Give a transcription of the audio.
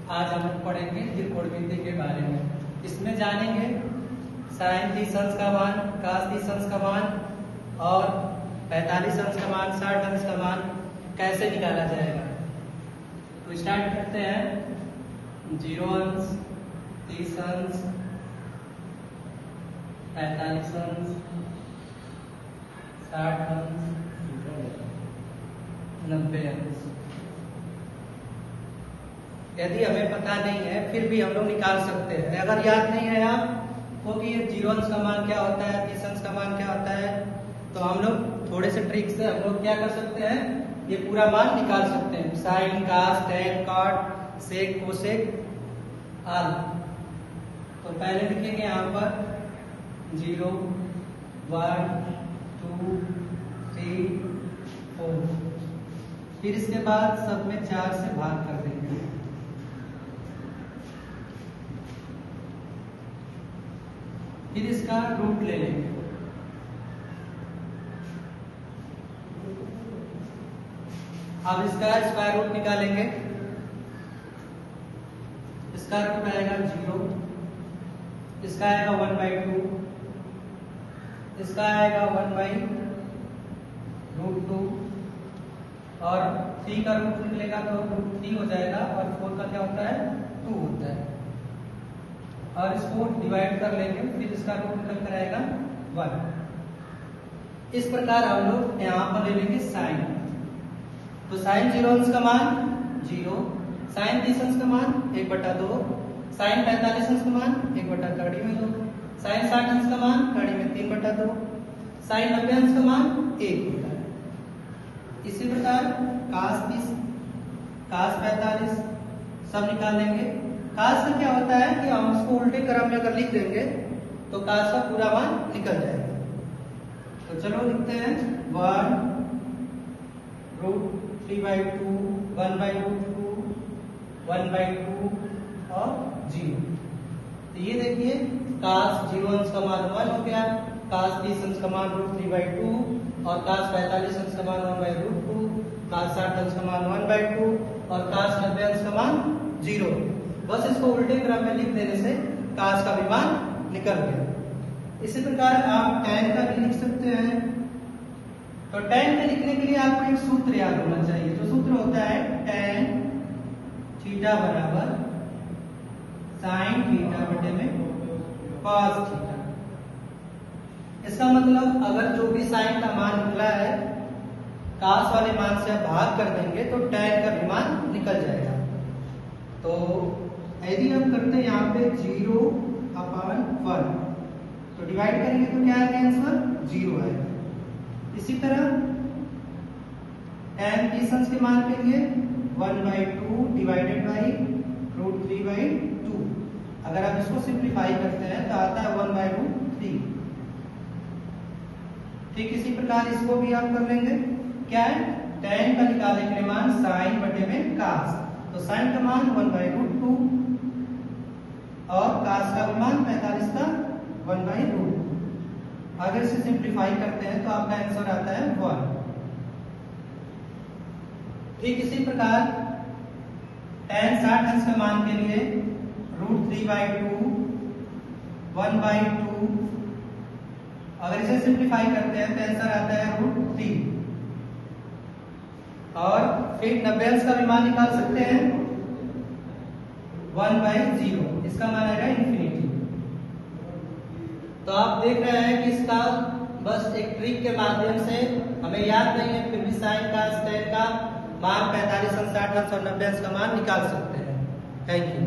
आज हम पढ़ेंगे त्रिकोणमिति के बारे में। इसमें जानेंगे साइन 30 अंश का मान, cos 30 अंश का मान और 45 अंश का मान, 60 अंश का मान कैसे निकाला जाएगा। तो स्टार्ट करते हैं। 0 अंश, 30 अंश, 45 अंश, 60 अंश, 90 अंश। यदि हमें पता नहीं है फिर भी हम लोग निकाल सकते हैं। अगर याद नहीं है आपको कि ये 0 अंश का मान क्या होता है, 30 अंश का मान क्या होता है, तो हम लोग थोड़े से ट्रिक से हम लोग क्या कर सकते हैं, ये पूरा मान निकाल सकते हैं। साइन, कास, टेन, कॉट, सेक, कोसेक, आल। तो पहले लिखेंगे यहाँ पर 0, 1, 2, 3, 4। फिर इसके बाद सब में 4 से भाग कर देंगे। फिर इसका रूट ले लेंगे। अब इसका स्क्वायर रूट निकालेंगे। इसका रूट आएगा 0, इसका आएगा 1/2, इसका आएगा 1/√2 और 3 का रूट निकलेगा तो √3 हो जाएगा और 4 का क्या होता है, 2 होता है। और इसको डिवाइड कर लेंगे, फिर इसका रूट निकल कर आएगा 1। इस प्रकार हम लोग यहाँ पर ले लेंगे साइन। तो साइन 0 अंश का मान 0, साइन 30 अंश का मान 1/2, साइन 45 अंश का मान 1/2, साइन 60 अंश का मान 3/2, साइन 90 अंश का मान 1 होता है। इसी प्रकार कास 30, कास 45 सब निकाल लेंगे। कास का क्या होता है कि हम इसको उल्टे क्रम में अगर लिख देंगे तो कास का पूरा मान निकल जाएगा। तो चलो लिखते हैं 1√3/2, 1/√2, 1/2 और 0। तो ये देखिए कास 0 अंश का मान 1 हो गया, कास 30 अंश का मान √3/2 और कास 45 अंश का मान 1/√2, कास 60 अंश का मान 1/2 और कास 90 अंश का मान 0। बस इसको उल्टे क्रम में लिख देने से कास का भी मान निकल गया। इसी प्रकार आप tan का भी लिख सकते हैं। तो tan के लिखने के लिए आपको एक सूत्र याद होना चाहिए। जो सूत्र होता है tan थीटा बराबर sin थीटा बटे में cos थीटा। इसका मतलब अगर जो भी sin का मान निकला है cos वाले मान से आप भाग कर देंगे तो tan का भी मान निकल जाएगा। तो यदि हम करते हैं यहाँ पे 0/1 तो डिवाइड करेंगे तो क्या आएगा आंसर, 0 आएगा। इसी तरह tan 30 अंश के मान के लिए 1/2 डिवाइडेड बाई √3/2। अगर आप इसको सिंप्लीफाई करते हैं तो आता है 1/√3। ठीक इसी प्रकार इसको भी आप कर लेंगे। क्या है, tan का निकालने के लिए मान sin बटे में cos। तो sin का मान 1/√2 और cos का मान 45 का 1/√2। अगर इसे सिंप्लीफाई करते हैं तो आपका आंसर आता है 1। ठीक इसी प्रकार tan 60 अंश के मान के लिए √3/2, 1/2। अगर इसे सिंप्लीफाई करते हैं तो आंसर आता है √3। और फिर 90 अंश का भी मान निकाल सकते हैं 1/0। इसका मान आएगा इंफिनिटी। तो आप देख रहे हैं कि इसका बस एक ट्रिक के माध्यम से, हमें याद नहीं है फिर भी साइन का, टेन का मान, 45 अंश, 60 अंश और 90 अंश का मान निकाल सकते हैं। Thank you.